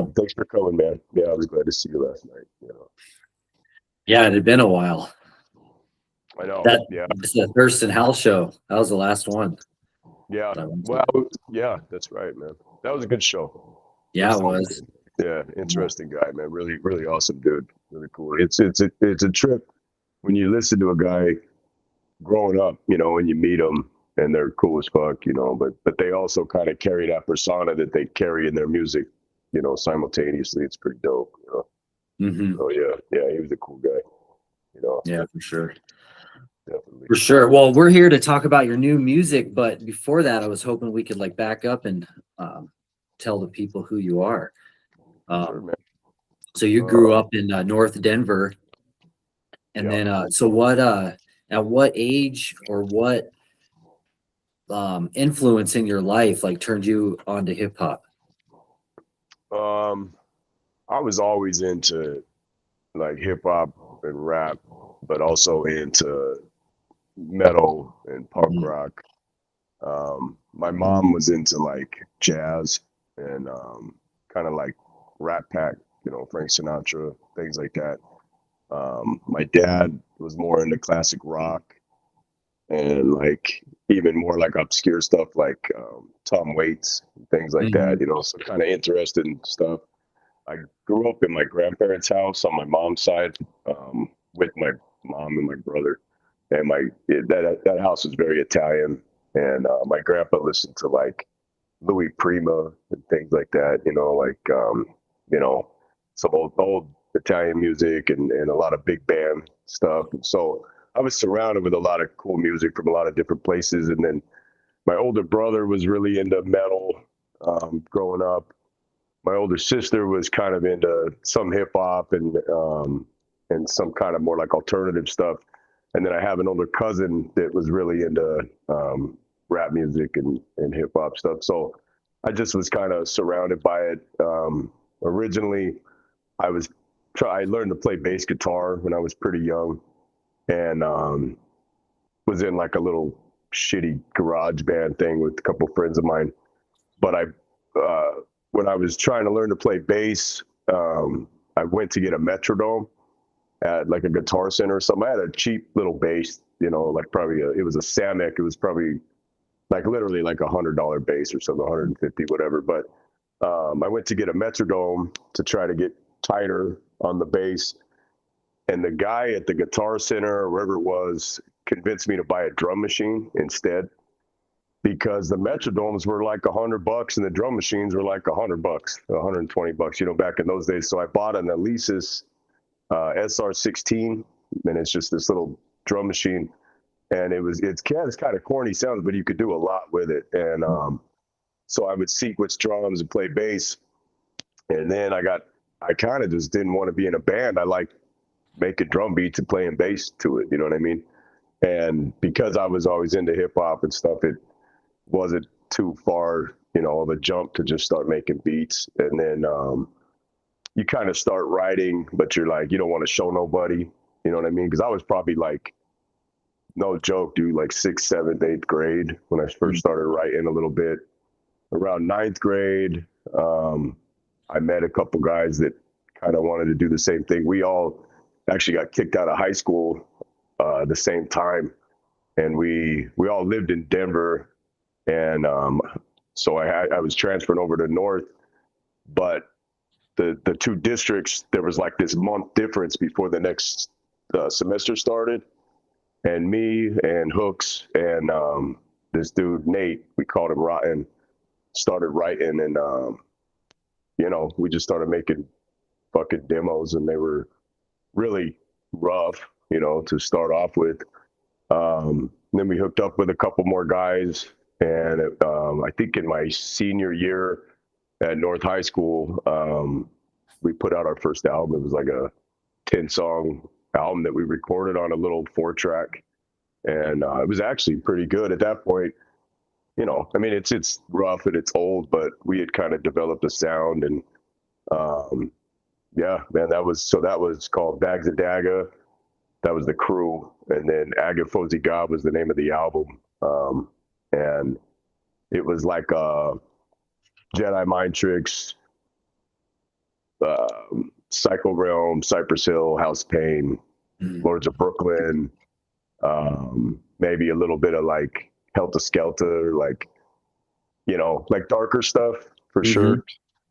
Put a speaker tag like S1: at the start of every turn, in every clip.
S1: So
S2: thanks for coming, man. Yeah, I was glad to see you last night. You know.
S1: yeah, it had been a while.
S2: I know.
S1: That
S2: Yeah.
S1: was the Thurston House show. That was the last one.
S2: Yeah.
S1: that I went to.
S2: Well, yeah, that's right, man. That was a good show.
S1: Yeah, it
S2: That
S1: was.
S2: good. Yeah, interesting guy, man. Really, really awesome dude. Really cool. It's a trip when you listen to a guy growing up, you know, and you meet them and they're cool as fuck, you know, but they also kind of carry that persona that they carry in their music, you know, simultaneously. It's pretty dope, you know. Oh yeah, he was a cool guy, you know.
S1: Yeah, for sure.
S2: Definitely.
S1: For sure. Well, we're here to talk about your new music, but before that, I was hoping we could like back up and tell the people who you are.
S2: Sure, man.
S1: So you grew up in North Denver, and
S2: Yeah.
S1: then so what? At what age or what influence in your life like turned you onto hip hop?
S2: I was always into like hip hop and rap, but also into metal and punk rock. My mom was into like jazz and kind of like Rat Pack, you know, Frank Sinatra, things like that. My dad was more into classic rock and like even more like obscure stuff like Tom Waits, things like that, you know, so kind of interesting stuff. I grew up in my grandparents' house on my mom's side with my mom and my brother, and that house was very Italian. And my grandpa listened to like Louis Prima and things like that. You know, some old Italian music and a lot of big band stuff. And so I was surrounded with a lot of cool music from a lot of different places. And then my older brother was really into metal growing up. My older sister was kind of into some hip hop and some kind of more like alternative stuff. And then I have an older cousin that was really into rap music and hip hop stuff. So I just was kind of surrounded by it. Originally, I learned to play bass guitar when I was pretty young, and was in like a little shitty garage band thing with a couple friends of mine. But when I was trying to learn to play bass, I went to get a metronome at like a guitar center or something. I had a cheap little bass, you know, like it was a Samick. It was probably like literally like $100 bass or something, 150, whatever. But I went to get a metronome to try to get tighter on the bass. And the guy at the guitar center or wherever it was convinced me to buy a drum machine instead, because the metronomes were like $100 and the drum machines were like $100, $120, you know, back in those days. So I bought an Alesis SR16, and it's just this little drum machine. And it's kind of corny sounds, but you could do a lot with it. And so I would sequence drums and play bass. And then I kind of just didn't want to be in a band. I liked making drum beats and playing bass to it. You know what I mean? And because I was always into hip hop and stuff, it wasn't too far, you know, of a jump to just start making beats. And then you kind of start writing, but you're like, you don't want to show nobody. You know what I mean? Because I was probably like, no joke, dude, like 6th, 7th, 8th grade when I first started writing a little bit. Around 9th grade, I met a couple guys that kind of wanted to do the same thing. We all actually got kicked out of high school the same time, and we all lived in Denver. And so I was transferring over to North, but the two districts, there was like this month difference before the next semester started. And me and Hooks and this dude, Nate, we called him Rotten, started writing. And, you know, we just started making fucking demos, and they were really rough, you know, to start off with. Then we hooked up with a couple more guys. And I think in my senior year at North High School, we put out our first album. It was like a 10-song album that we recorded on a little 4-track, and it was actually pretty good at that point. You know, I mean, it's rough and it's old, but we had kind of developed a sound. And yeah, man, that was called Bags of Daga. That was the crew. And then Aga Fozi God was the name of the album. And it was like Jedi Mind Tricks, Psycho Realm, Cypress Hill, House Pain, Lords of Brooklyn, maybe a little bit of like Helter Skelter, like, you know, like darker stuff for sure.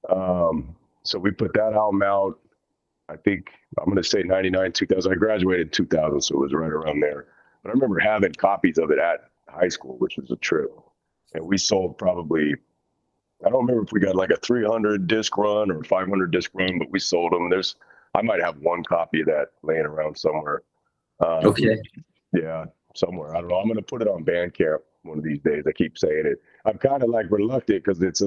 S2: So we put that album out. I think I'm going to say 99, 2000. I graduated in 2000, so it was right around there. But I remember having copies of it at high school, which was a trip. And we sold probably, I don't remember if we got like a 300 disc run or 500 disc run, but we sold them. I might have one copy of that laying around somewhere.
S1: Okay.
S2: Yeah, somewhere. I don't know. I'm going to put it on Bandcamp one of these days. I keep saying it. I'm kind of like reluctant because it's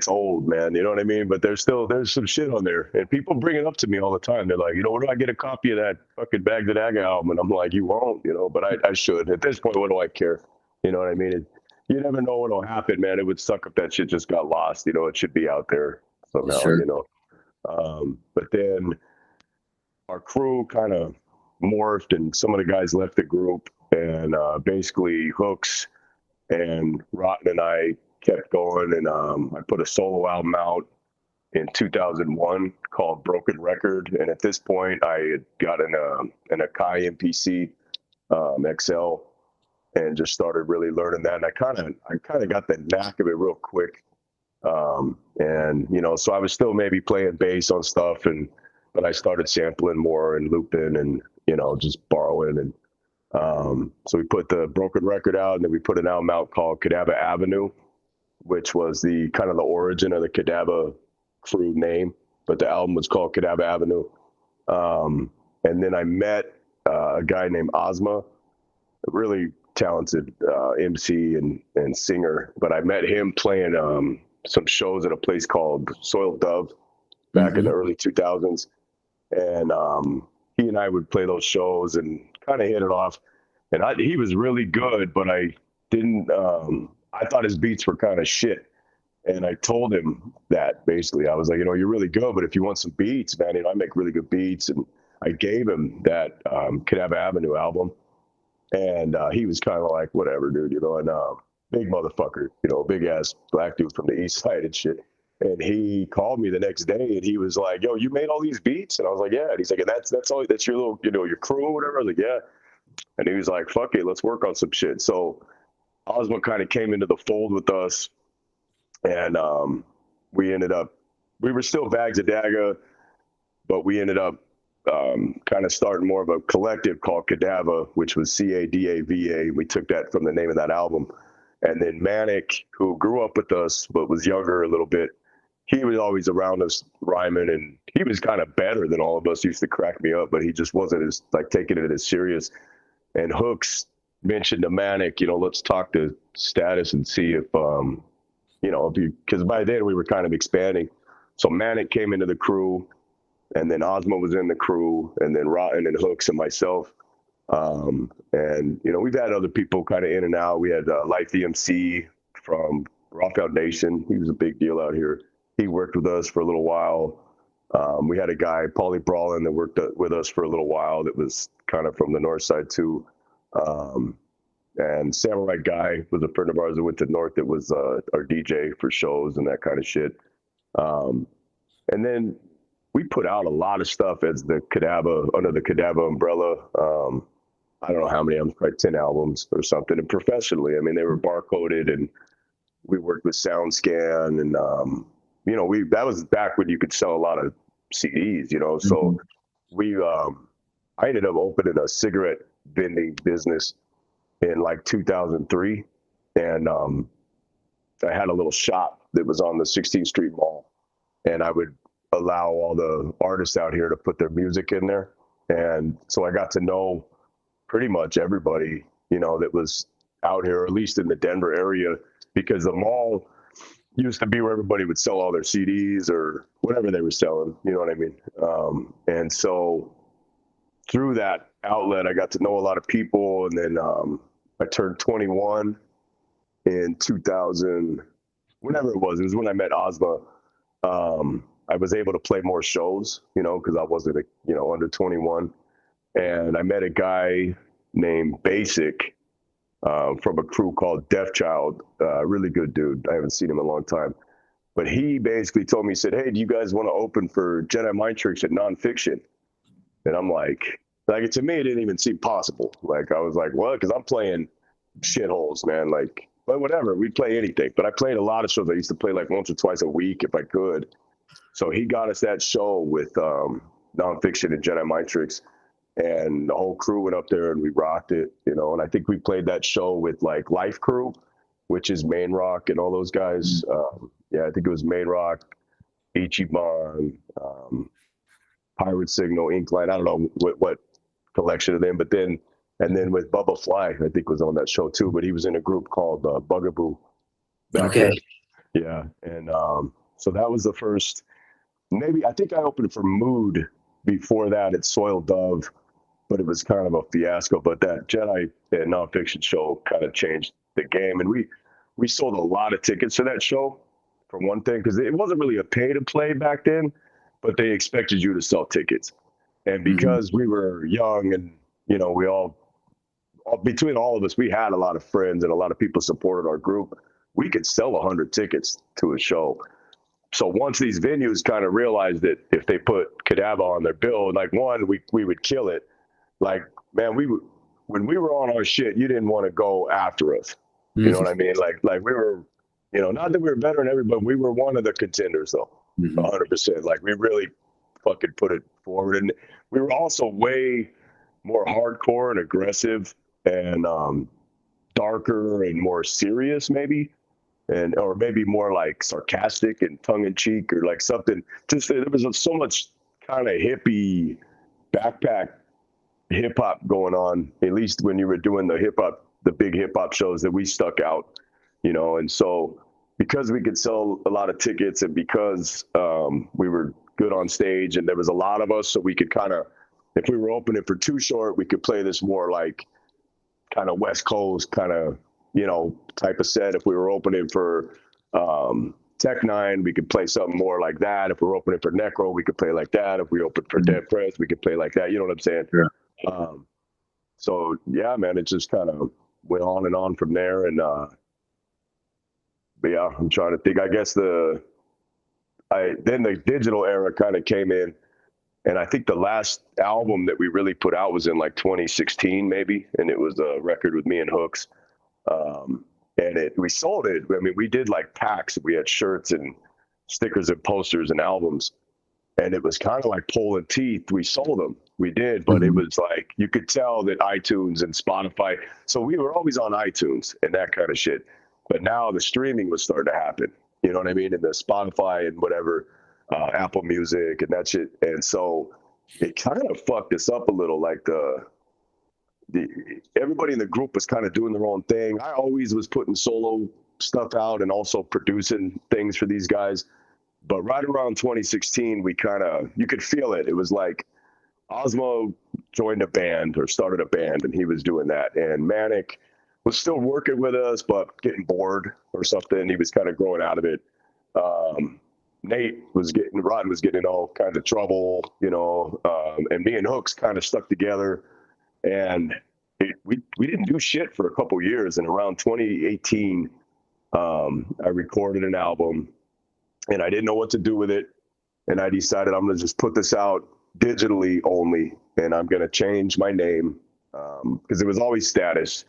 S2: old, man. You know what I mean? But there's some shit on there. And people bring it up to me all the time. They're like, you know, where do I get a copy of that fucking Bag the Dagger album? And I'm like, you won't, you know, but I should. At this point, what do I care? You know what I mean? You never know what'll happen, man. It would suck if that shit just got lost. You know, it should be out there somehow,
S1: Sure.
S2: you know. But then our crew kind of morphed and some of the guys left the group, and basically Hooks and Rotten and I kept going, and I put a solo album out in 2001 called Broken Record. And at this point I had got an Akai MPC XL and just started really learning that. And I kind of got the knack of it real quick. And, you know, so I was still maybe playing bass on stuff, but I started sampling more and looping and, you know, just borrowing. And so we put the Broken Record out, and then we put an album out called Cadaver Avenue, which was the kind of the origin of the Cadaver crew name, but the album was called Cadaver Avenue. And then I met a guy named Ozma, a really talented MC and singer, but I met him playing some shows at a place called Soiled Dove back in the early 2000s. And he and I would play those shows and kind of hit it off. And he was really good, but I didn't, I thought his beats were kind of shit. And I told him that basically. I was like, you know, you're really good, but if you want some beats, man, you know, I make really good beats. And I gave him that Cadaver Avenue album. And he was kind of like, whatever, dude, you know, and big motherfucker, you know, big ass black dude from the east side and shit. And he called me the next day and he was like, yo, you made all these beats? And I was like, yeah. And he's like, and that's your little, you know, your crew or whatever? I was like, yeah. And he was like, fuck it, let's work on some shit. So Ozma kind of came into the fold with us, and we were still Bags of Dagger, but we ended up kind of starting more of a collective called Cadaver, which was Cadava. We took that from the name of that album. And then Manic, who grew up with us but was younger a little bit, he was always around us rhyming, and he was kind of better than all of us. Used to crack me up, but he just wasn't as like taking it as serious. And Hooks mentioned to Manic, you know, let's talk to Status and see if you know, because by then we were kind of expanding. So Manic came into the crew, and then Ozma was in the crew, and then Rotten and Hooks and myself. And, you know, we've had other people kind of in and out. We had Life EMC from Raw Foundation. He was a big deal out here. He worked with us for a little while. We had a guy, Paulie Brawlin, that worked with us for a little while that was kind of from the north side too. And Samurai Guy was a friend of ours that went to North that was our DJ for shows and that kind of shit. And then we put out a lot of stuff as the Cadaver, under the Cadaver umbrella. I don't know how many albums, probably 10 albums or something. And professionally, I mean, they were barcoded, and we worked with SoundScan, and you know, that was back when you could sell a lot of CDs, you know. So I ended up opening a cigarette vending business in like 2003, and I had a little shop that was on the 16th Street Mall, and I would allow all the artists out here to put their music in there. And so I got to know pretty much everybody, you know, that was out here, or at least in the Denver area, because the mall used to be where everybody would sell all their CDs or whatever they were selling, you know what I mean? And so through that outlet, I got to know a lot of people. And then I turned 21 in 2000, whenever it was when I met Ozma. I was able to play more shows, you know, because I wasn't, you know, under 21. And I met a guy named Basic from a crew called Deaf Child, really good dude. I haven't seen him in a long time. But he basically told me, he said, "Hey, do you guys want to open for Jedi Mind Tricks at Nonfiction?" And I'm like to me, it didn't even seem possible. Like, I was like, what? Because I'm playing shitholes, man. Like, but whatever, we'd play anything. But I played a lot of shows. I used to play like once or twice a week if I could. So he got us that show with Nonfiction and Jedi Mind Tricks. And the whole crew went up there and we rocked it, you know. And I think we played that show with like Life Crew, which is Main Rock and all those guys. Yeah, I think it was Main Rock, Ichiban, Pirate Signal, Inkline. I don't know what collection of them, but then with Bubba Fly, I think was on that show too. But he was in a group called Bugaboo.
S1: Okay.
S2: Yeah, and so that was the first. Maybe I think I opened for Mood before that at Soil Dove, but it was kind of a fiasco. But that Jedi and Nonfiction show kind of changed the game, and we sold a lot of tickets for that show, for one thing, because it wasn't really a pay to play back then, but they expected you to sell tickets. And because we were young and, you know, we all between all of us, we had a lot of friends and a lot of people supported our group. We could sell 100 tickets to a show. So once these venues kind of realized that if they put Cadava on their bill, like, one, we would kill it. Like, man, when we were on our shit, you didn't want to go after us. You know what I mean? Like we were, you know, not that we were better than everybody, we were one of the contenders though. 100%. Like, we really fucking put it forward. And we were also way more hardcore and aggressive and darker and more serious maybe, or maybe more like sarcastic and tongue-in-cheek, or like something. Just there was so much kind of hippie backpack hip-hop going on, at least when you were doing the big hip-hop shows, that we stuck out, you know. And so because we could sell a lot of tickets, and because we were good on stage and there was a lot of us, so we could kind of, if we were opening for Too Short, we could play this more like kind of West Coast kind of, you know, type of set. If we were opening for Tech Nine, we could play something more like that. If we're opening for Necro, we could play like that. If we opened for Dead Press, we could play like that. You know what I'm saying?
S1: Yeah.
S2: So yeah, man, it just kind of went on and on from there. And but yeah, I'm trying to think. I guess then the digital era kind of came in, and I think the last album that we really put out was in like 2016 maybe, and it was a record with me and Hooks. And we sold it. I mean, we did like packs. We had shirts and stickers and posters and albums, and it was kind of like pulling teeth. We sold them. We did, but it was like, you could tell that iTunes and Spotify. So we were always on iTunes and that kind of shit. But now the streaming was starting to happen. You know what I mean? And the Spotify and whatever, Apple Music and that shit. And so it kind of fucked us up a little. Like everybody in the group was kind of doing their own thing. I always was putting solo stuff out and also producing things for these guys. But right around 2016, you could feel it. It was like Osmo joined a band or started a band, and he was doing that. And Manic was still working with us, but getting bored or something. He was kind of growing out of it. Rod was getting in all kinds of trouble, you know, and me and Hooks kind of stuck together. And we didn't do shit for a couple years. And around 2018, I recorded an album, and I didn't know what to do with it. And I decided I'm going to just put this out digitally only, and I'm going to change my name because it was always Status.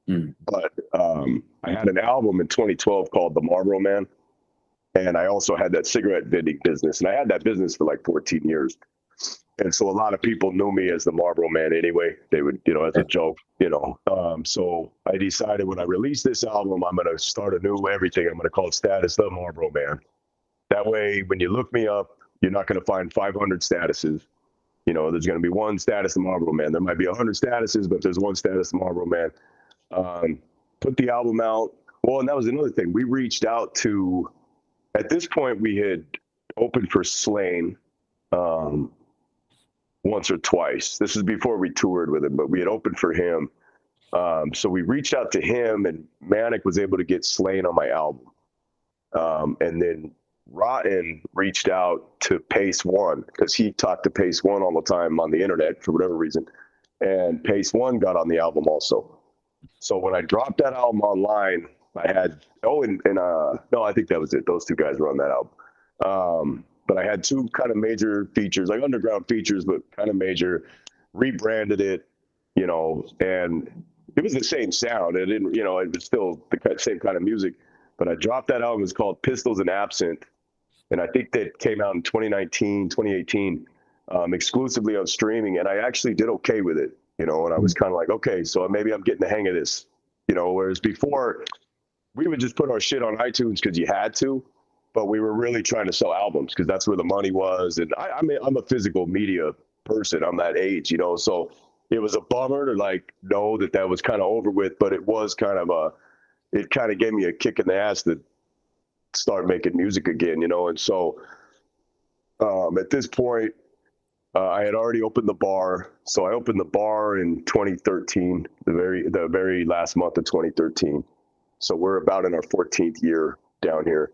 S2: But I had an album in 2012 called The Marlboro Man, and I also had that cigarette vending business, and I had that business for like 14 years. And so a lot of people knew me as the Marlboro Man anyway. They would, you know, as a joke, you know. So I decided when I released this album, I'm going to start a new everything. I'm going to call it Status the Marlboro Man. That way, when you look me up, you're not going to find 500 statuses. You know, there's going to be one Status the Marlboro Man. There might be 100 statuses, but there's one Status the Marlboro Man. Put the album out. Well, and that was another thing. We reached out to, at this point, we had opened for Slain once or twice. This is before we toured with him, but we had opened for him. So we reached out to him, and Manic was able to get Slain on my album. And then Rotten reached out to Pace One, because he talked to Pace One all the time on the internet for whatever reason. And Pace One got on the album also. So when I dropped that album online, I had, no, I think that was it. Those two guys were on that album. But I had two kind of major features, like underground features, but kind of major, rebranded it, and it was the same sound. It didn't, it was still the same kind of music, but I dropped that album. It's called Pistols and Absinthe. And I think that came out in 2019, 2018, exclusively on streaming. And I actually did okay with it, and I was kind of like, okay, so maybe I'm getting the hang of this, whereas before we would just put our shit on iTunes because you had to, but we were really trying to sell albums because that's where the money was. And I mean, I'm a physical media person. I'm that age, so it was a bummer to like know that was kind of over with, but it was kind of it kind of gave me a kick in the ass to start making music again, and so at this point, I had already opened the bar. So I opened the bar in 2013, the very last month of 2013. So we're about in our 14th year down here.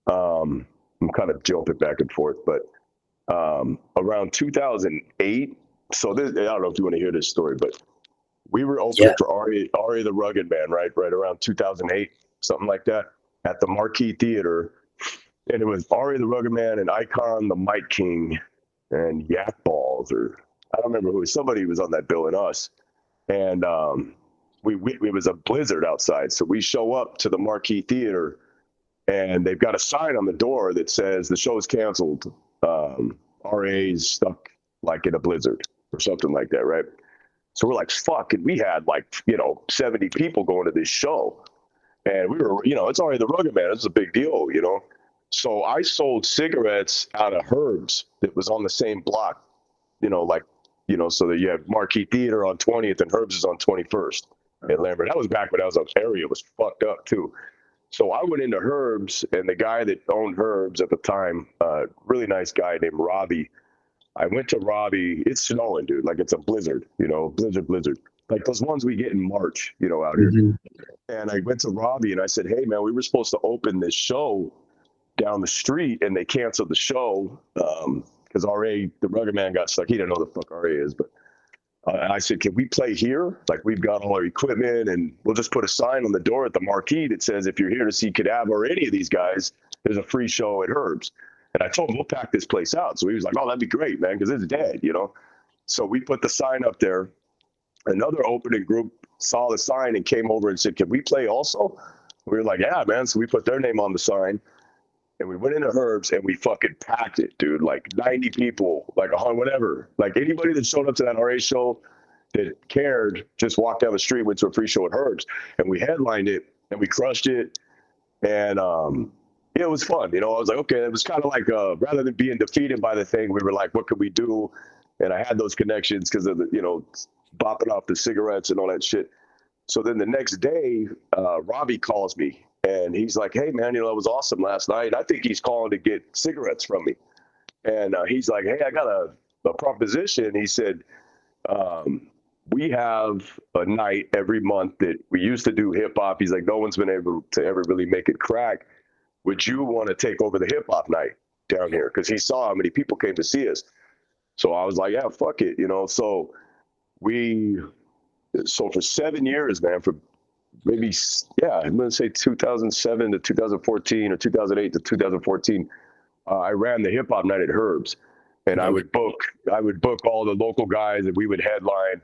S2: I'm kind of jumping back and forth, but around 2008. So this, I don't know if you want to hear this story, but we were opening for Ari the Rugged Man, right around 2008, something like that, at the Marquee Theater. And it was Ari the Rugged Man and Icon the Mic King and Yak Balls, or I don't remember who. Somebody was on that bill and us. And it was a blizzard outside. So we show up to the Marquee Theater and they've got a sign on the door that says the show is canceled. RA's stuck like in a blizzard or something like that, right? So we're like, fuck. And we had like, 70 people going to this show. And we were, it's already the Rugged Man. It's a big deal, So I sold cigarettes out of Herbs that was on the same block, so that you have Marquee Theater on 20th and Herbs is on 21st in Lambert. That was back when I was on area. It was fucked up too. So I went into Herbs, and the guy that owned Herbs at the time, really nice guy named Robbie. I went to Robbie. It's snowing, dude. Like it's a blizzard, blizzard. Like those ones we get in March, out here. Mm-hmm. And I went to Robbie and I said, hey man, we were supposed to open this show down the street and they canceled the show because RA, the Rugged Man, got stuck. He didn't know the fuck RA is, but I said, can we play here? Like we've got all our equipment and we'll just put a sign on the door at the Marquee that says, if you're here to see Cadaver or any of these guys, there's a free show at Herbs. And I told him, we'll pack this place out. So he was like, oh, that'd be great, man, because it's dead, So we put the sign up there. Another opening group saw the sign and came over and said, can we play also? We were like, yeah, man. So we put their name on the sign and we went into Herbs and we fucking packed it, dude. Like 90 people, like 100, whatever. Like anybody that showed up to that RA show that cared just walked down the street, went to a free show at Herbs, and we headlined it and we crushed it. And it was fun. I was like, okay, it was kind of like rather than being defeated by the thing, we were like, what could we do? And I had those connections because of the, bopping off the cigarettes and all that shit. So then the next day, Robbie calls me and he's like, hey man, it was awesome last night. I think he's calling to get cigarettes from me. And he's like, hey, I got a proposition. He said, we have a night every month that we used to do hip hop. He's like, no one's been able to ever really make it crack. Would you want to take over the hip hop night down here? Cause he saw how many people came to see us. So I was like, yeah, fuck it. So for 7 years, man, for maybe, I'm going to say 2007 to 2014 or 2008 to 2014, I ran the hip hop night at Herbs, and I would book all the local guys and we would headline,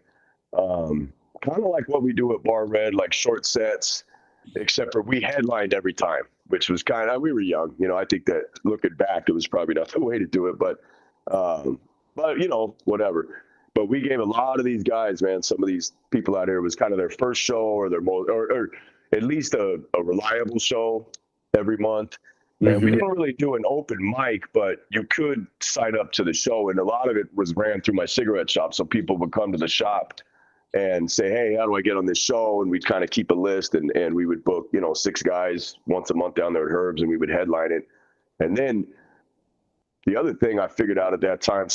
S2: kind of like what we do at Bar Red, like short sets, except for we headlined every time, which was we were young, I think that looking back, it was probably not the way to do it, but whatever. But we gave a lot of these guys, man, some of these people out here, it was kind of their first show or their most, or at least a reliable show every month. And we didn't really do an open mic, but you could sign up to the show. And a lot of it was ran through my cigarette shop. So people would come to the shop and say, hey, how do I get on this show? And we'd kind of keep a list and we would book, 6 guys once a month down there at Herbs and we would headline it. And then the other thing I figured out at that time,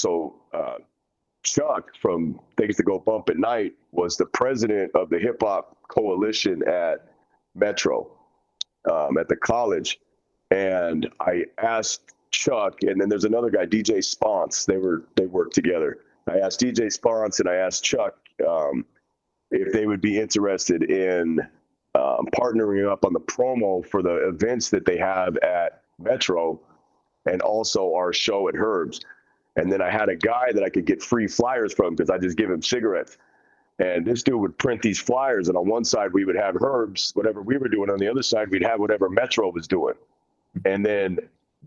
S2: Chuck from Things to Go Bump at Night was the president of the hip hop coalition at Metro, at the college. And I asked Chuck, and then there's another guy, DJ Sponce. They worked together. I asked DJ Sponce and I asked Chuck if they would be interested in partnering up on the promo for the events that they have at Metro and also our show at Herbs. And then I had a guy that I could get free flyers from because I just give him cigarettes. And this dude would print these flyers, and on one side we would have Herbs, whatever we were doing. On the other side, we'd have whatever Metro was doing. And then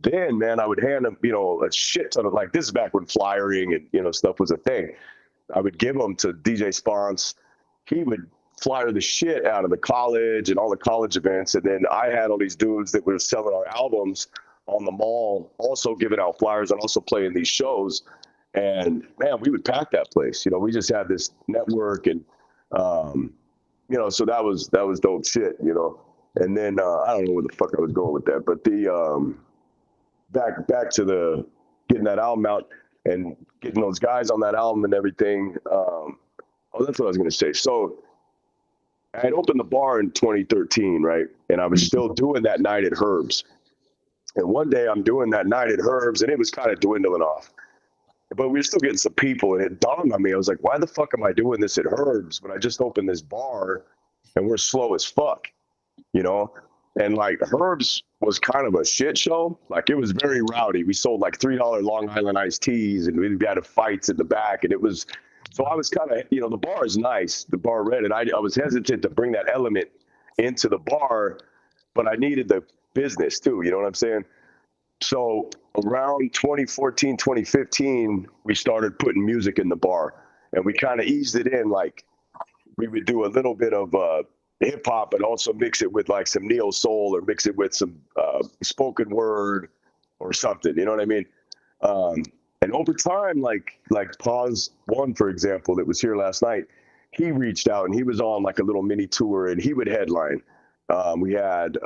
S2: man, I would hand him, a shit ton of, like, this is back when flyering and, stuff was a thing. I would give them to DJ Spons. He would flyer the shit out of the college and all the college events. And then I had all these dudes that were selling our albums on the mall, also giving out flyers and also playing these shows. And man, we would pack that place. We just had this network, and so that was dope shit. And then I don't know where the fuck I was going with that, but the back to the getting that album out and getting those guys on that album and everything. That's what I was gonna say. So I had opened the bar in 2013, right? And I was still doing that night at Herbs. And one day I'm doing that night at Herbs, and it was kind of dwindling off. But we were still getting some people, and it dawned on me. I was like, why the fuck am I doing this at Herbs when I just opened this bar and we're slow as fuck, And like Herbs was kind of a shit show. Like, it was very rowdy. We sold like $3 Long Island iced teas, and we had fights in the back. And it was, so I was kind of, the bar is nice, the Bar Red. And I was hesitant to bring that element into the bar, but I needed the business too. You know what I'm saying? So around 2014, 2015, we started putting music in the bar, and we kind of eased it in. Like, we would do a little bit of hip hop, but also mix it with like some neo soul, or mix it with some spoken word or something. You know what I mean? And over time, like Pause One, for example, that was here last night, he reached out and he was on like a little mini tour, and he would headline. We had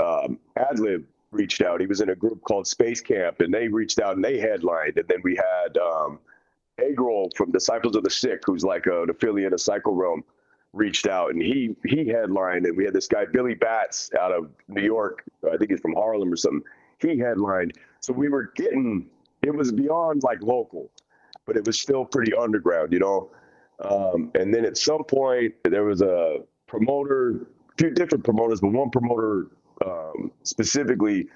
S2: Adlib reached out. He was in a group called Space Camp, and they reached out and they headlined. And then we had Eggroll from Disciples of the Sick, who's like an affiliate of Psycho Realm, reached out, and he headlined. And we had this guy Billy Batts out of New York, I think he's from Harlem or something, he headlined. So we were getting, it was beyond like local, but it was still pretty underground, and then at some point there was a promoter, two different promoters, but one promoter specifically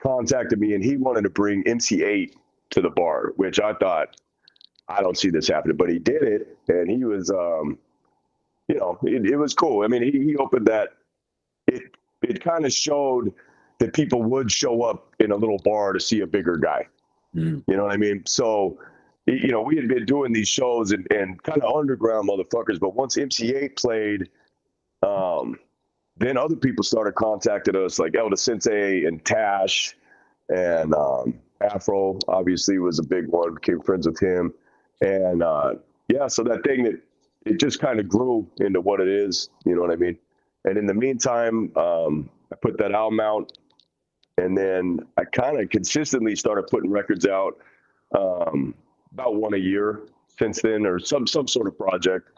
S2: contacted me, and he wanted to bring MC8 to the bar, which I thought, I don't see this happening, but he did it. And he was it was cool. I mean, he opened that. It kind of showed that people would show up in a little bar to see a bigger guy. You know what I mean? So, we had been doing these shows and kind of underground motherfuckers, but once MC8 played, then other people started contacting us, like Elda Sensei and Tash, and Afro obviously was a big one, became friends with him. And so that thing, that it just kind of grew into what it is, you know what I mean? And in the meantime, I put that album out, and then I kind of consistently started putting records out, about one a year since then, or some sort of project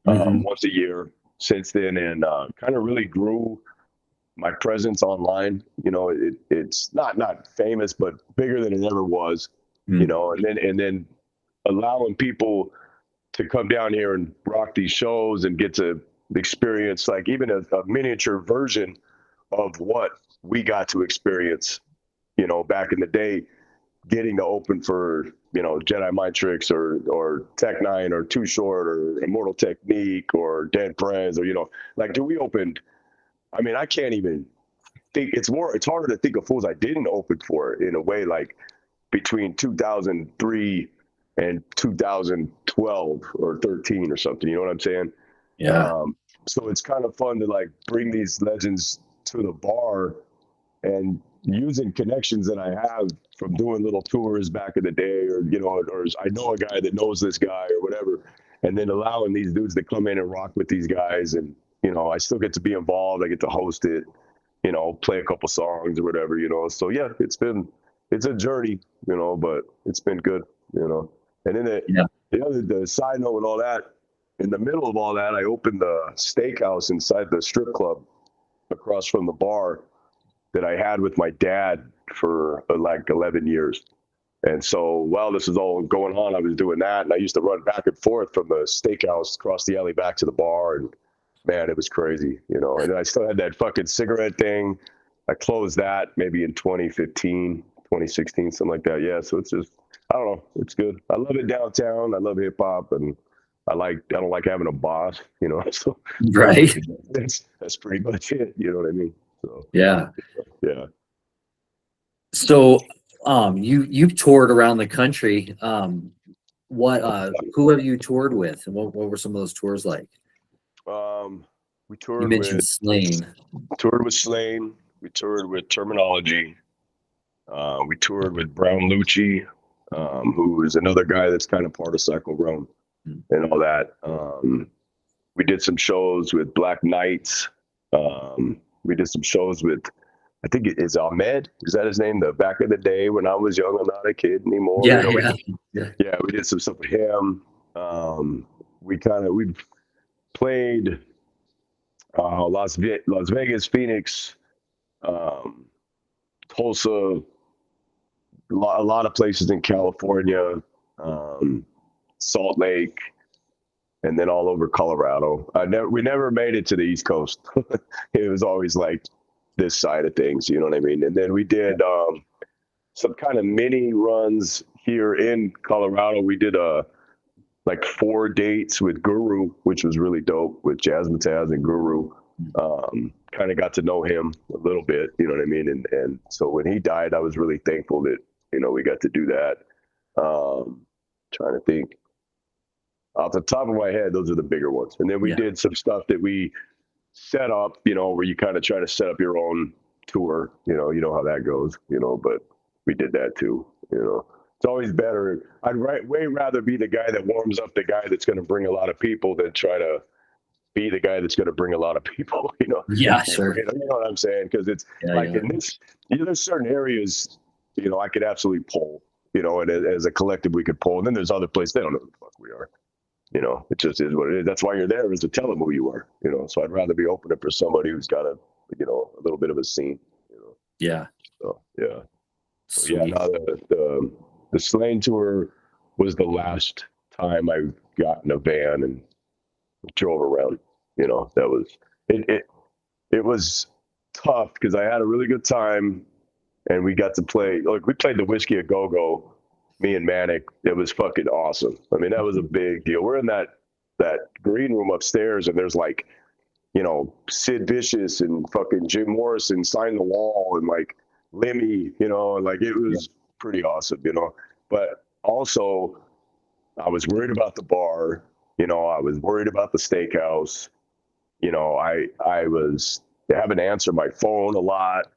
S2: once a year since then, and kind of really grew my presence online. It's not famous, but bigger than it ever was. And then allowing people to come down here and rock these shows and get to experience like even a miniature version of what we got to experience, back in the day, getting to open for, Jedi Mind Tricks or Tech Nine or Too Short or Immortal Technique or Dead Prez, or, we opened, I mean, I can't even think, it's harder to think of fools I didn't open for, in a way, like between 2003 and 2012 or 13 or something, you know what I'm saying?
S1: Yeah.
S2: So it's kind of fun to like bring these legends to the bar, and using connections that I have from doing little tours back in the day, or or I know a guy that knows this guy or whatever, and then allowing these dudes to come in and rock with these guys, and I still get to be involved. I get to host it, play a couple songs or whatever, So yeah, it's a journey, but it's been good, And then the side note and all that, in the middle of all that, I opened the steakhouse inside the strip club across from the bar that I had with my dad for like 11 years. And so while this was all going on, I was doing that. And I used to run back and forth from the steakhouse across the alley back to the bar. And man, it was crazy, you know. And I still had that fucking cigarette thing. I closed that maybe in 2015, 2016, something like that. Yeah, so it's just, I don't know, it's good. I love it downtown. I love hip hop, and I don't like having a boss, you know. So
S1: Right.
S2: that's pretty much it. You know what I mean? So
S1: Yeah.
S2: yeah.
S1: So, you've toured around the country. Who have you toured with, and what were some of those tours like?
S2: We
S1: You
S2: toured
S1: mentioned Slain.
S2: with Slane. We toured with Terminology. We toured with Brown Lucci, who is another guy that's kind of part of Cycle Grown and all that. We did some shows with Black Knights. We did some shows with, I think it is Ahmed. Is that his name? The back of the day when I was young, I'm not a kid anymore.
S1: Yeah,
S2: you know,
S1: yeah.
S2: we did some stuff with him. We played Las Vegas, Phoenix, Tulsa, a lot of places in California, Salt Lake, and then all over Colorado. We never made it to the East Coast. It was always like this side of things, you know what I mean? And then we did some kind of mini runs here in Colorado. We did like 4 dates with Guru, which was really dope, with Jazzmatazz and Guru. Kind of got to know him a little bit, you know what I mean? And so when he died, I was really thankful that, you know, we got to do that. Trying to think. Off the top of my head, those are the bigger ones. And then we did some stuff that we set up, you know, where you kind of try to set up your own tour, you know how that goes, you know, but we did that too, you know. It's always better. I'd way rather be the guy that warms up the guy that's going to bring a lot of people than try to be the guy that's going to bring a lot of people, you know.
S1: Yeah, sure.
S2: You know what I'm saying? Because it's in this, you know, there's certain areas, you know, I could absolutely pull, you know, and as a collective we could pull. And then there's other places they don't know who the fuck we are. You know, it just is what it is. That's why you're there, is to tell them who you are, you know. So I'd rather be opening for somebody who's got a little bit of a scene, you know.
S1: Yeah.
S2: So yeah. So, yeah, no, the Slane tour was the last time I got in a van and drove around. You know, that was it was tough because I had a really good time, and we got to play, like, we played the Whiskey a Go Go, me and Manic. It was fucking awesome. I mean, that was a big deal. We're in that green room upstairs, and there's like, you know, Sid Vicious and fucking Jim Morrison, Sign the Wall, and like Lemmy, you know, and like it was pretty awesome, you know. But also, I was worried about the bar, you know, I was worried about the steakhouse, you know, I was having to answer my phone a lot,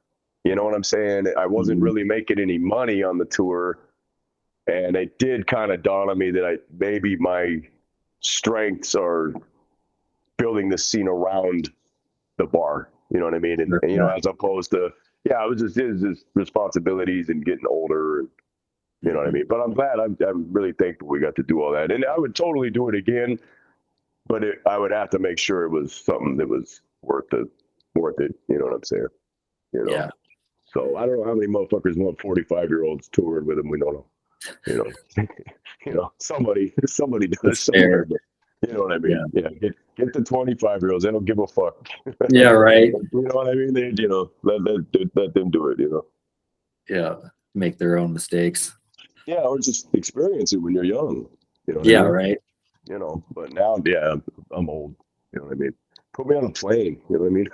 S2: you know what I'm saying? I wasn't really making any money on the tour, and it did kind of dawn on me that maybe my strengths are building the scene around the bar, you know what I mean? And you know, as opposed to, it was just responsibilities and getting older, and you know what I mean? But I'm glad, I'm really thankful we got to do all that. And I would totally do it again, but I would have to make sure it was something that was worth it, you know what I'm saying? You know?
S1: Yeah.
S2: So I don't know how many motherfuckers want 45-year-olds touring with them. We don't know. You know, you know, somebody does somewhere. But you know what I mean? Yeah. Get the 25-year-olds. They don't give a fuck.
S1: Yeah, right.
S2: You know what I mean? They, you know, let them do it. You know.
S1: Yeah, make their own mistakes.
S2: Yeah, or just experience it when you're young. You know.
S1: Yeah, right.
S2: You know, but now, I'm old. You know what I mean? Put me on a plane. You know what I mean?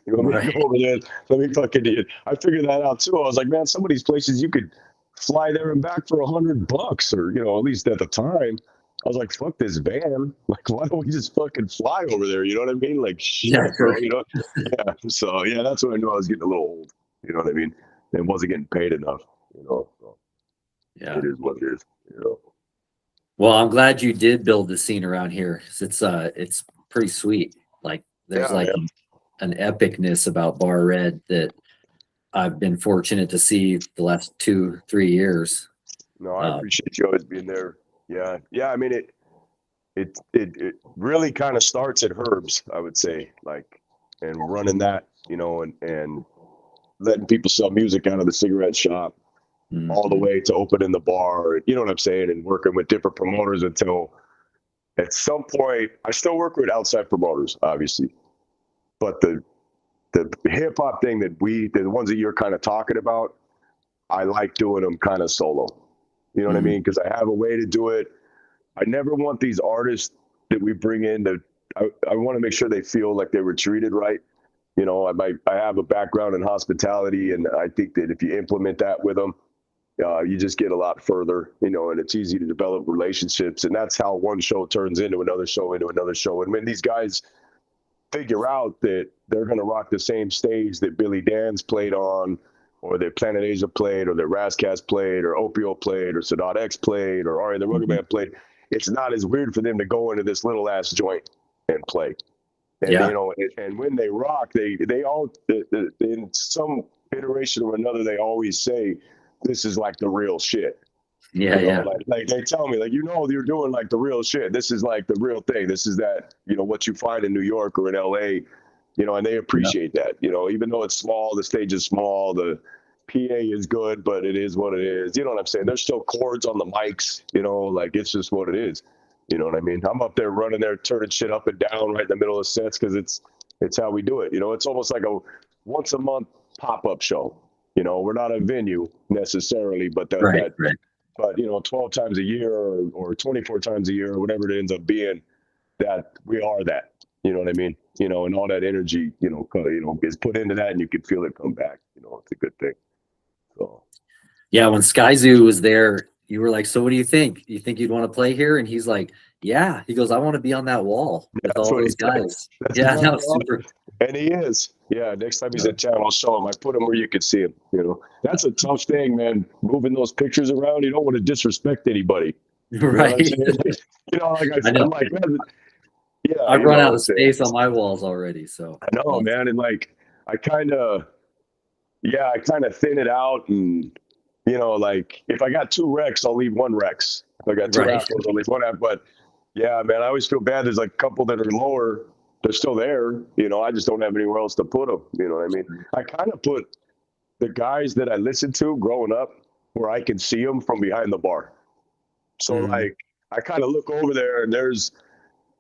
S2: You want me to go over there? Let me fucking do it. I figured that out too. I was like, man, some of these places you could fly there and back for $100, or, you know, at least at the time. I was like, fuck this van. Like, why don't we just fucking fly over there? You know what I mean? Like, shit, bro. You know? Yeah. So yeah, that's when I knew I was getting a little old. You know what I mean? And wasn't getting paid enough. You know. So
S1: yeah,
S2: it is what it is. You know.
S1: Well, I'm glad you did build the scene around here. It's pretty sweet. Like, there's an epicness about Bar Red that I've been fortunate to see the last 2-3 years.
S2: No, I appreciate you always being there. Yeah. I mean, it really kind of starts at Herbs, I would say, like, and running that, you know, and letting people sell music out of the cigarette shop, all the way to opening the bar, you know what I'm saying, and working with different promoters until at some point, I still work with outside promoters, obviously, but the hip hop thing that the ones that you're kind of talking about, I like doing them kind of solo. You know what I mean? Because I have a way to do it. I never want these artists that we bring in to, I want to make sure they feel like they were treated right. You know, I have a background in hospitality, and I think that if you implement that with them, you just get a lot further, you know, and it's easy to develop relationships. And that's how one show turns into another show, into another show. And when these guys figure out that they're going to rock the same stage that Billy Dan's played on, or that Planet Asia played, or that Razcast played, or Opio played, or Sadat X played, or Ari the Rugged Man played, it's not as weird for them to go into this little ass joint and play. And, you know, and when they rock, they all, in some iteration or another, they always say, this is like the real shit.
S1: Yeah,
S2: you know, like they tell me, like, you know, you're doing like the real shit. This is like the real thing. This is that, you know, what you find in New York or in LA, you know, and they appreciate that, you know, even though it's small, the stage is small, the PA is good, but it is what it is. You know what I'm saying? There's still chords on the mics, you know, like it's just what it is. You know what I mean? I'm up there running there, turning shit up and down right in the middle of sets because it's how we do it. You know, it's almost like a once a month pop-up show. You know, we're not a venue necessarily, but but you know, 12 times a year or 24 times a year or whatever it ends up being, that we are that. You know what I mean? You know, and all that energy, you know, is put into that, and you can feel it come back. You know, it's a good thing. So,
S1: yeah, when Sky Zoo was there, you were like, "So what do you think? You think you'd want to play here?" And he's like, "Yeah." He goes, "I want to be on that wall with all those guys." Yeah, that was super.
S2: And he is. Yeah, next time he's in town, I'll show him. I put him where you could see him. You know, that's a tough thing, man. Moving those pictures around, you don't want to disrespect anybody.
S1: Right.
S2: You know, like
S1: I know.
S2: I'm like, man, yeah.
S1: I've run out of space on my walls already. So
S2: I know, man. And like, I kind of thin it out. And, you know, like if I got 2 Reks, I'll leave 1 Reks. If I got 2 Afros, I'll leave 1 Afro. But yeah, man, I always feel bad. There's like a couple that are lower. They're still there. You know, I just don't have anywhere else to put them. You know what I mean? I kind of put the guys that I listened to growing up where I can see them from behind the bar. So like, I kind of look over there and there's,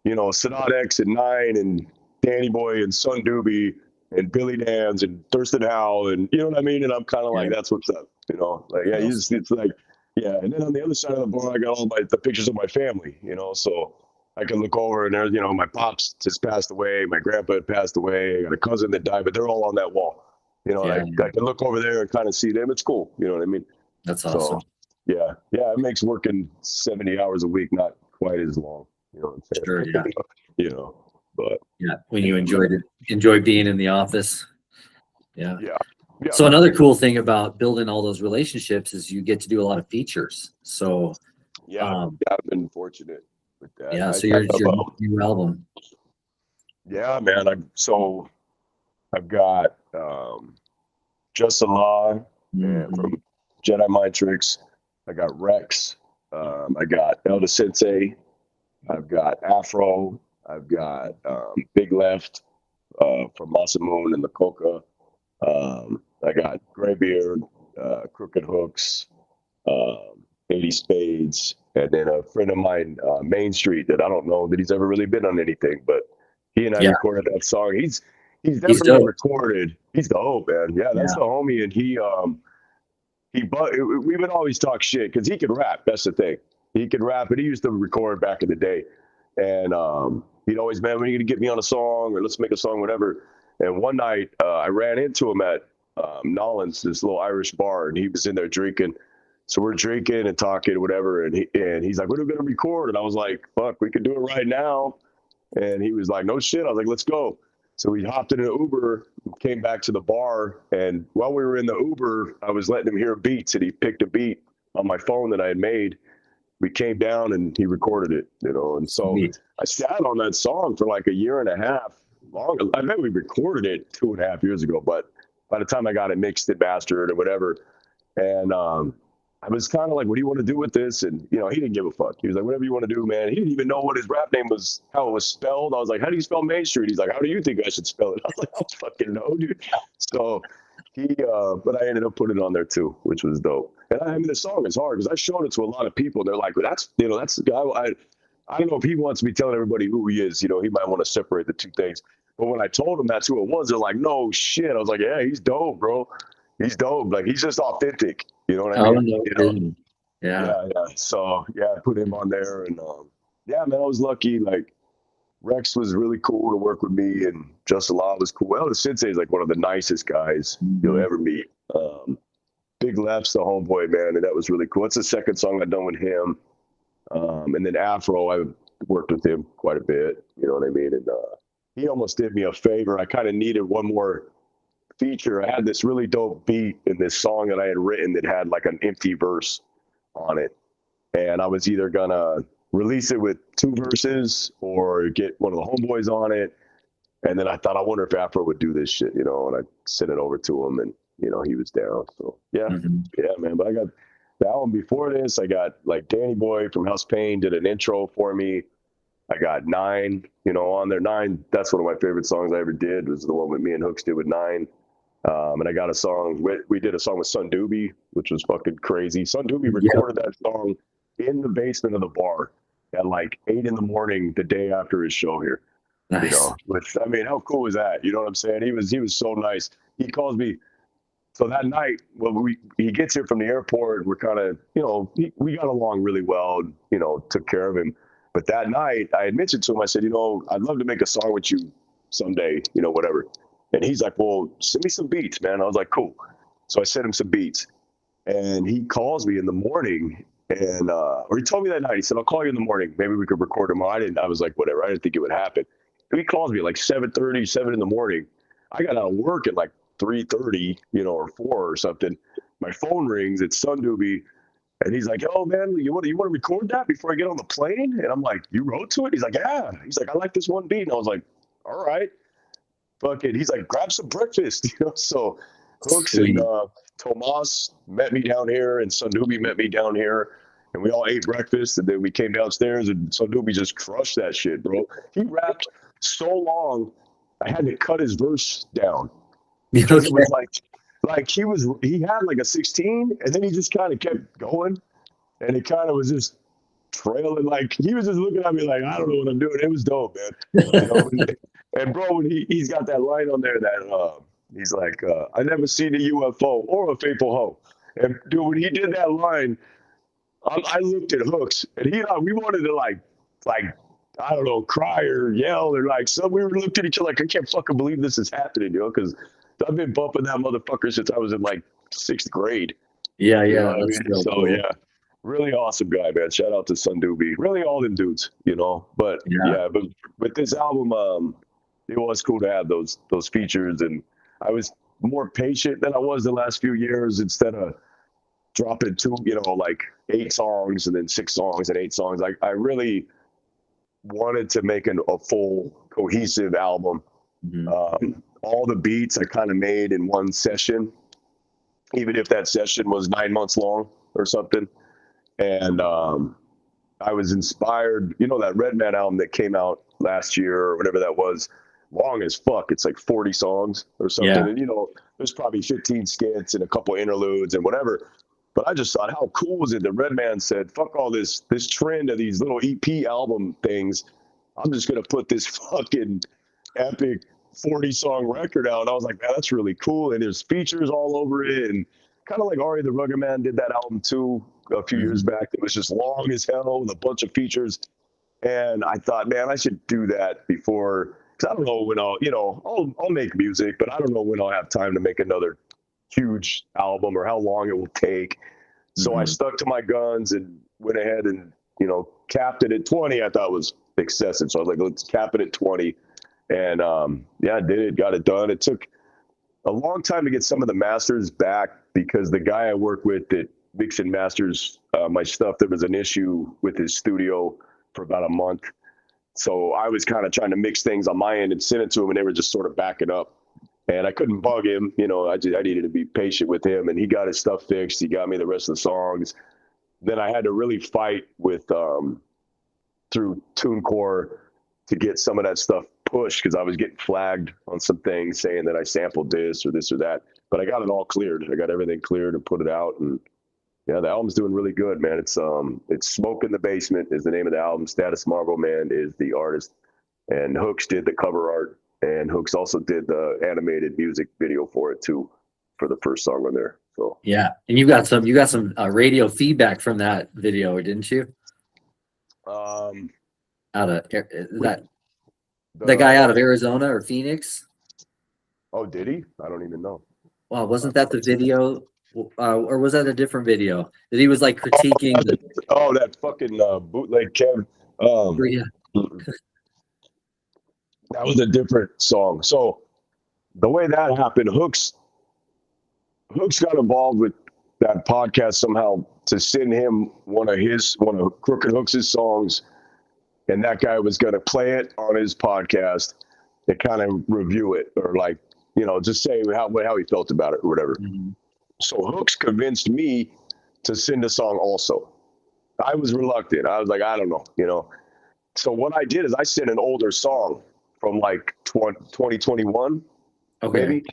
S2: you know, Sadat X and Nine and Danny Boy and Sun Doobie and Billy Dan's and Thurston Howell, and you know what I mean? And I'm kind of like, that's what's up, you know? Like, yeah, it's like, yeah. And then on the other side of the bar, I got all the pictures of my family, you know, so I can look over and there's, you know, my pops just passed away, my grandpa had passed away, I got a cousin that died, but they're all on that wall, you know, and I can look over there and kind of see them. It's cool, you know what I mean?
S1: That's awesome.
S2: So, yeah, it makes working 70 hours a week not quite as long, you know what I'm saying?
S1: Sure, yeah.
S2: You know, but
S1: yeah, when you enjoy being in the office. Yeah.
S2: Yeah.
S1: So another cool thing about building all those relationships is you get to do a lot of features. So
S2: I've been fortunate with that.
S1: Yeah, so your new album.
S2: Yeah, man. I've got Jus Allah from Jedi Mind tricks. I got Reks. I got Elder Sensei. I've got Afro. I've got Big Left from Masamoon and the Coca. I got Greybeard, Krookid Hooks, 80 Spades, and then a friend of mine, Main Street, that I don't know that he's ever really been on anything, but he and I recorded that song. He's definitely recorded. He's dope, man. Yeah, that's the homie, and we would always talk shit because he could rap. That's the thing. He could rap, and he used to record back in the day. And he'd always, man, when are you gonna get me on a song, or let's make a song, whatever. And one night I ran into him at Nolan's, this little Irish bar, and he was in there drinking. So we're drinking and talking, whatever. And he's like, "When are we gonna record?" And I was like, "Fuck, we could do it right now." And he was like, "No shit." I was like, "Let's go." So we hopped in an Uber, came back to the bar, and while we were in the Uber, I was letting him hear beats, and he picked a beat on my phone that I had made. We came down and he recorded it, you know. And so I sat on that song for like a year and a half. I bet we recorded it 2.5 years ago, but by the time I got it mixed and mastered or whatever, and I was kind of like, "What do you want to do with this?" And you know, he didn't give a fuck. He was like, "Whatever you want to do, man." He didn't even know what his rap name was, how it was spelled. I was like, "How do you spell Main Street?" He's like, "How do you think I should spell it?" I was like, "I don't fucking know, dude." So but I ended up putting it on there too, which was dope. And I mean, the song is hard because I showed it to a lot of people. And they're like, "Well, that's the guy." I don't know if he wants to be telling everybody who he is. You know, he might want to separate the two things. But when I told him that's who it was, they're like, no shit. I was like, yeah, he's dope, bro. He's dope. Like, he's just authentic. You know what I mean?
S1: Oh, no
S2: You know?
S1: kidding. Yeah.
S2: Yeah. So, yeah, I put him on there. And, yeah, man, I was lucky. Like, Rex was really cool to work with me, and Jus Allah was cool. Well, the Sensei is like one of the nicest guys you'll ever meet. Big Left's the homeboy, man, and that was really cool. It's the second song I've done with him. And then Afro, I worked with him quite a bit. You know what I mean? And he almost did me a favor. I kind of needed one more feature. I had this really dope beat in this song that I had written that had like an empty verse on it. And I was either going to release it with 2 verses or get one of the homeboys on it. And then I thought, I wonder if Afro would do this shit, you know, and I sent it over to him, and, you know, he was down. So, yeah, yeah, man. But I got the album before this. I got like Danny Boy from House Pain did an intro for me. I got 9, you know, on there. 9, that's one of my favorite songs I ever did, was the one with me and Hooks did with 9. And I got a song, we did a song with Sun Doobie, which was fucking crazy. Sun Doobie recorded that song in the basement of the bar at like 8 in the morning the day after his show here.
S1: Nice.
S2: You know, which, I mean, how cool was that? You know what I'm saying? He was so nice. He calls me. So that night, well, he gets here from the airport. We're kind of, you know, we got along really well, you know, took care of him. But that night, I had mentioned to him, I said, you know, I'd love to make a song with you someday, you know, whatever. And he's like, well, send me some beats, man. I was like, cool. So I sent him some beats. And he calls me in the morning, and or he told me that night, he said, I'll call you in the morning. Maybe we could record tomorrow. I was like, whatever. I didn't think it would happen. He calls me at like 7:30, 7 in the morning. I got out of work at like 3:30, you know, or 4 or something. My phone rings. It's Sun Doobie. And he's like, oh, man, you want to record that before I get on the plane? And I'm like, you wrote to it? He's like, yeah. He's like, I like this one beat. And I was like, all right. Fucking, he's like, grab some breakfast. You know, so Hooks and Tomas met me down here, and Sun Doobie met me down here. And we all ate breakfast, and then we came downstairs, and Sun Doobie just crushed that shit, bro. He rapped so long, I had to cut his verse down. Because it was like he had like a 16, and then he just kind of kept going, and it kind of was just trailing. Like, he was just looking at me like, I don't know what I'm doing. It was dope, man. You know? And bro, when he's got that line on there that he's like, I never seen a UFO or a faithful hoe. And dude, when he did that line, I looked at Hooks, and we wanted to like I don't know, cry or yell or like so. We were looking at each other like, I can't fucking believe this is happening, you know, because I've been bumping that motherfucker since I was in like 6th grade.
S1: Yeah,
S2: You
S1: yeah.
S2: know what I mean? So cool. Yeah, really awesome guy, man. Shout out to Sun Doobie. Really all them dudes, you know. But yeah, but with this album, it was cool to have those features, and I was more patient than I was the last few years. Instead of dropping 2, you know, like 8 songs and then 6 songs and 8 songs, I really wanted to make a full cohesive album. All the beats I kind of made in one session, even if that session was 9 months long or something. And I was inspired, you know, that Redman album that came out last year or whatever that was, long as fuck. It's like 40 songs or something. Yeah. And, you know, there's probably 15 skits and a couple interludes and whatever. But I just thought, how cool was it that Redman said, fuck all this trend of these little EP album things. I'm just going to put this fucking epic 40-song record out. And I was like, man, that's really cool. And there's features all over it. And kind of like Ari the Rugged Man did that album too a few years back. It was just long as hell with a bunch of features. And I thought, man, I should do that before, because I don't know when I'll make music, but I don't know when I'll have time to make another huge album or how long it will take. So I stuck to my guns and went ahead and, you know, capped it at 20. I thought was excessive. So I was like, let's cap it at 20. And yeah, I did it, got it done. It took a long time to get some of the masters back because the guy I work with that mixes and masters my stuff, there was an issue with his studio for about a month. So I was kind of trying to mix things on my end and send it to him, and they were just sort of backing up. And I couldn't bug him, you know, I needed to be patient with him, and he got his stuff fixed. He got me the rest of the songs. Then I had to really fight with, through TuneCore to get some of that stuff pushed because I was getting flagged on some things saying that I sampled this or that. But I got it all cleared. I got everything cleared and put it out. And Yeah, the album's doing really good, man. It's Smoke in the Basement is the name of the album. Status Marlboro Man is the artist, and Hooks did the cover art, and Hooks also did the animated music video for it too, for the first song on there. So
S1: yeah, and you got some radio feedback from that video, didn't you? Out of that the guy out of Arizona or Phoenix.
S2: Oh, did he? I don't even know.
S1: Well, wasn't that the video? Or was that a different video that he was like critiquing
S2: that fucking bootleg Kev.
S1: Yeah.
S2: That was a different song. So the way that happened, Hooks got involved with that podcast somehow to send him one of Krookid Hooks' songs, and that guy was going to play it on his podcast to kind of review it, or like, you know, just say how he felt about it or whatever. Mm-hmm. So Hooks convinced me to send a song also. I was reluctant. I was like, I don't know, you know. So what I did is I sent an older song from like 2021, okay, maybe.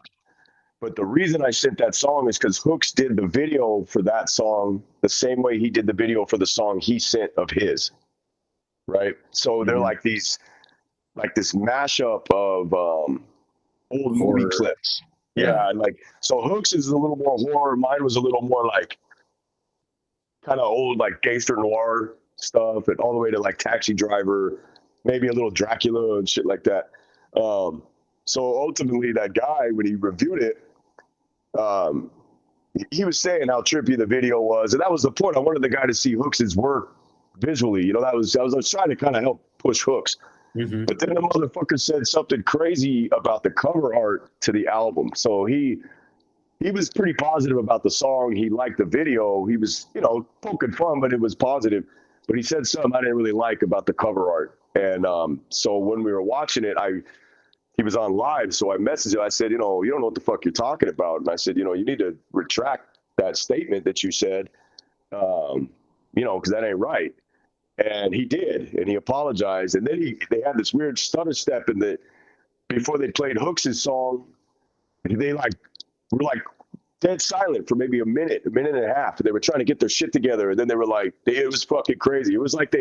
S2: But the reason I sent that song is because Hooks did the video for that song the same way he did the video for the song he sent of his, right? So they're like this mashup of old movie clips. Yeah, and like, so Hooks is a little more horror. Mine was a little more like kind of old, like gangster noir stuff, and all the way to like Taxi Driver, maybe a little Dracula and shit like that. So ultimately, that guy, when he reviewed it, he was saying how trippy the video was, and that was the point. I wanted the guy to see Hooks' work visually. You know, I was trying to kind of help push Hooks. Mm-hmm. But then the motherfucker said something crazy about the cover art to the album. So he was pretty positive about the song. He liked the video. He was, you know, poking fun, but it was positive. But he said something I didn't really like about the cover art. And so when we were watching it, he was on live. So I messaged him. I said, you know, you don't know what the fuck you're talking about. And I said, you know, you need to retract that statement that you said, you know, because that ain't right. And he did, and he apologized. And then they had this weird stutter step in the before they played Hooks' song. They were dead silent for maybe a minute and a half. And they were trying to get their shit together. And then they were like, it was fucking crazy. It was like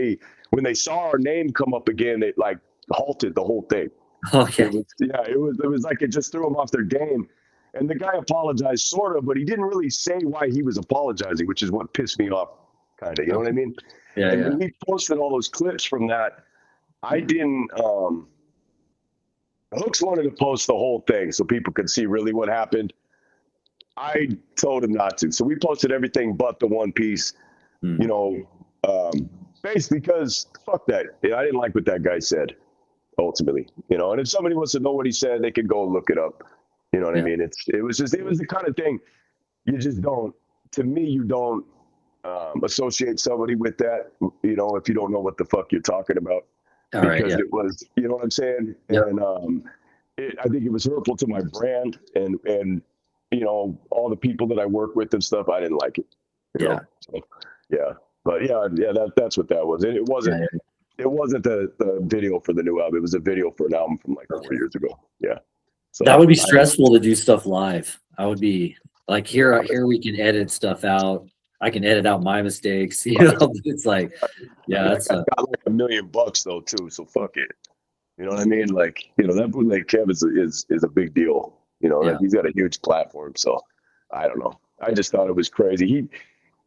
S2: when they saw our name come up again, they like halted the whole thing.
S1: Okay.
S2: It was like it just threw them off their game. And the guy apologized sort of, but he didn't really say why he was apologizing, which is what pissed me off, kind of. You know what I mean? Yeah. And when we posted all those clips from that, I didn't. Hooks wanted to post the whole thing so people could see really what happened. I told him not to. So we posted everything but the one piece, you know, basically because fuck that. I didn't like what that guy said, ultimately, you know. And if somebody wants to know what he said, they can go look it up. You know what I mean? It was the kind of thing you just don't, to me, you don't associate somebody with that, you know, if you don't know what the fuck you're talking about. It was, you know what I'm saying? Yep. And I think it was hurtful to my brand and you know, all the people that I work with and stuff. I didn't like it. You know? So, but that's what that was. And it wasn't the video for the new album. It was a video for an album from like 4 years ago. Yeah. So
S1: that would be stressful to do stuff live. I would be like, here we can edit stuff out. I can edit out my mistakes. You know, it's like, that's
S2: got like $1 million though too. So fuck it. You know what I mean? Like, you know, that bootleg Kev is a big deal. You know, like he's got a huge platform. So I don't know. I just thought it was crazy.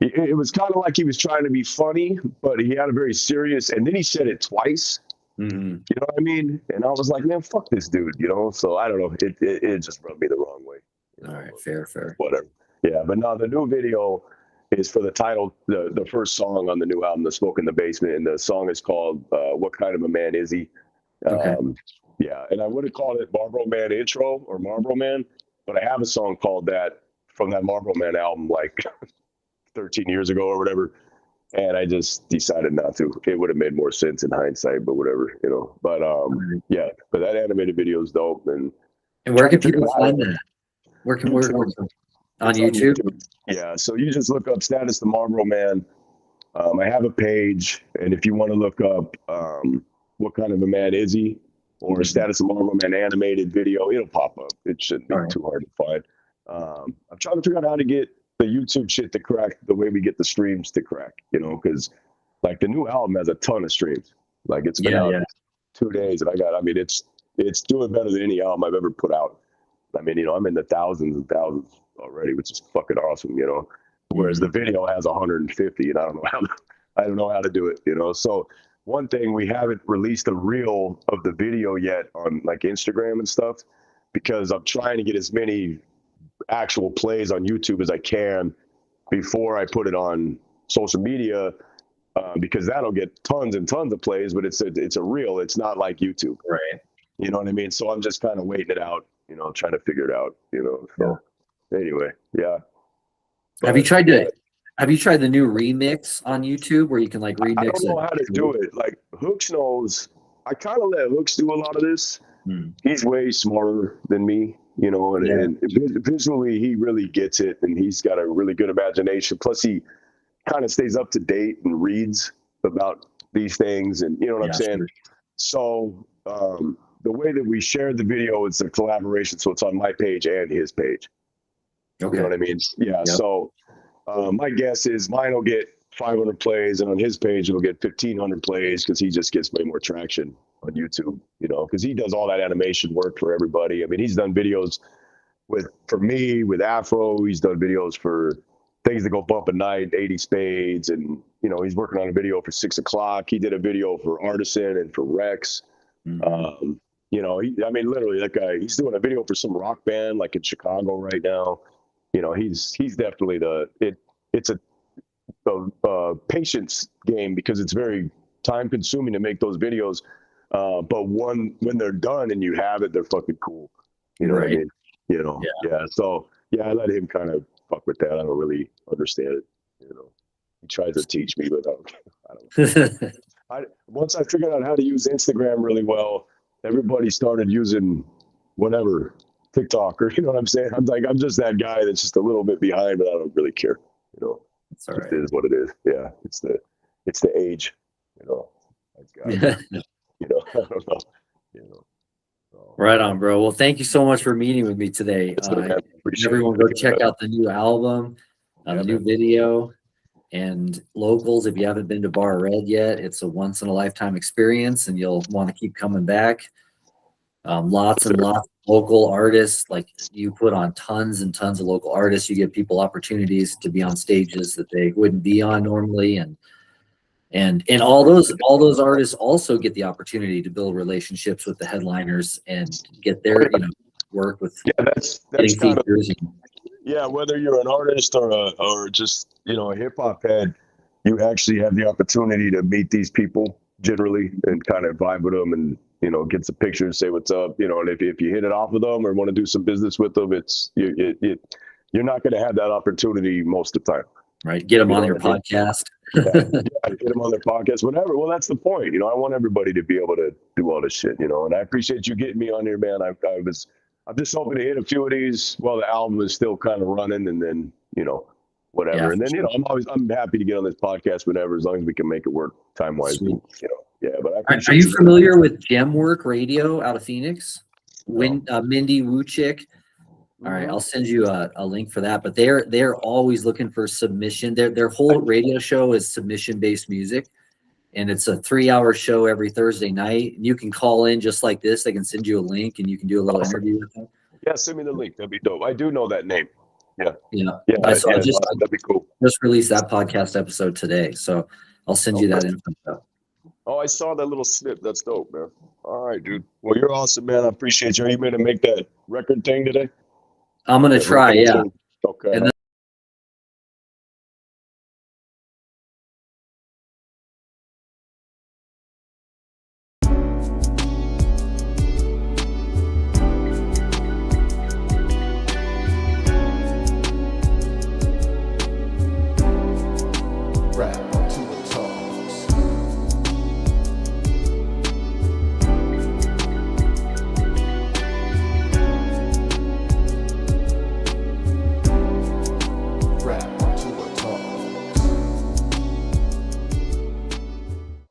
S2: It was kind of like he was trying to be funny, but he had a very serious. And then he said it twice. Mm-hmm. You know what I mean? And I was like, man, fuck this dude. You know. So I don't know. It just rubbed me the wrong way.
S1: All right, fair.
S2: Whatever. Yeah, but no, the new video is for the title, the first song on the new album, The Smoke in the Basement, and the song is called What Kind of a Man Is He? Okay. And I would have called it Marlboro Man Intro or Marlboro Man, but I have a song called that from that Marlboro Man album like 13 years ago or whatever, and I just decided not to. It would have made more sense in hindsight, but whatever, you know. But but that animated video is dope. And
S1: where can people find that? Where can we on YouTube?
S2: Yeah, so you just look up Status the Marlboro Man. I have a page, and if you want to look up What Kind of a Man Is He? Or Status the Marlboro Man animated video, it'll pop up. It shouldn't be too hard to find. I'm trying to figure out how to get the YouTube shit to crack the way we get the streams to crack, you know, because like the new album has a ton of streams. Like it's been out 2 days, and I mean, it's doing better than any album I've ever put out. I mean, you know, I'm in the thousands and thousands already, which is fucking awesome, you know. Whereas the video has 150, and I don't know how to do it, you know. So one thing, we haven't released a reel of the video yet on like Instagram and stuff, because I'm trying to get as many actual plays on YouTube as I can before I put it on social media, because that'll get tons and tons of plays, but it's a reel. It's not like YouTube,
S1: right?
S2: You know what I mean? So I'm just kind of waiting it out, you know, trying to figure it out, you know. So anyway, yeah.
S1: Have you tried the new remix on YouTube where you can like remix?
S2: I don't know how to do it. Like Hooks knows. I kind of let Hooks do a lot of this. He's way smarter than me, you know, and visually he really gets it, and he's got a really good imagination. Plus he kind of stays up to date and reads about these things, and you know what I'm saying? Sure. So the way that we shared the video, it's a collaboration, so it's on my page and his page. Okay. You know what I mean? Yeah. Yep. So my guess is mine will get 500 plays, and on his page it'll get 1,500 plays, because he just gets way more traction on YouTube, you know, because he does all that animation work for everybody. I mean, he's done videos for me with Afro. He's done videos for Things That Go Bump at Night, 80 Spades, and you know, he's working on a video for 6 o'clock. He did a video for Artisan and for Reks. You know, I mean, literally, that guy, he's doing a video for some rock band like in Chicago right now. You know, he's definitely it's a patience game, because it's very time consuming to make those videos. But when they're done and you have it, they're fucking cool. You know what I mean? You know, So I let him kind of fuck with that. I don't really understand it. You know, he tries to teach me, but I don't. Once I figured out how to use Instagram really well, everybody started using whatever, TikTok, or you know what I'm saying? I'm just that guy that's just a little bit behind, but I don't really care. You know, it's all right. It is what it is. Yeah, it's the age. You know, you know, I don't know. You know. So.
S1: Right on, bro. Well, thank you so much for meeting with me today. Everyone, go check out the new album, the new video, and locals. If you haven't been to Bar Red yet, it's a once in a lifetime experience, and you'll want to keep coming back. Lots and lots of local artists. Like, you put on tons and tons of local artists. You give people opportunities to be on stages that they wouldn't be on normally, and all those artists also get the opportunity to build relationships with the headliners and get their work with
S2: that's kind of, whether you're an artist or just a hip hop head, you actually have the opportunity to meet these people generally and kind of vibe with them and get some pictures and say what's up, and if you hit it off with them or want to do some business with them, you're not going to have that opportunity most of the time.
S1: Right. Get them on your podcast.
S2: Get them on their podcast, whatever. Well, that's the point. I want everybody to be able to do all this shit, and I appreciate you getting me on here, man. I'm just hoping to hit a few of these while the album is still kind of running, and then, whatever. Yeah, and then, sure. I'm happy to get on this podcast whenever, as long as we can make it work time-wise. But
S1: are you familiar with Gemwork Radio out of Phoenix? Mindy Wuchik. All right, I'll send you a link for that. But they're always looking for submission. Their whole radio show is submission-based music, and it's a 3-hour show every Thursday night. And you can call in just like this. They can send you a link, and you can do a little interview with them.
S2: Yeah, send me the link. That'd be dope. I do know that name. Yeah.
S1: That'd
S2: be cool.
S1: Just released that podcast episode today, so I'll send you that info.
S2: Oh, I saw that little snip. That's dope, man. All right, dude. Well, you're awesome, man. I appreciate you. Are you going to make that record thing today?
S1: I'm going to try, yeah.
S2: Okay.
S1: And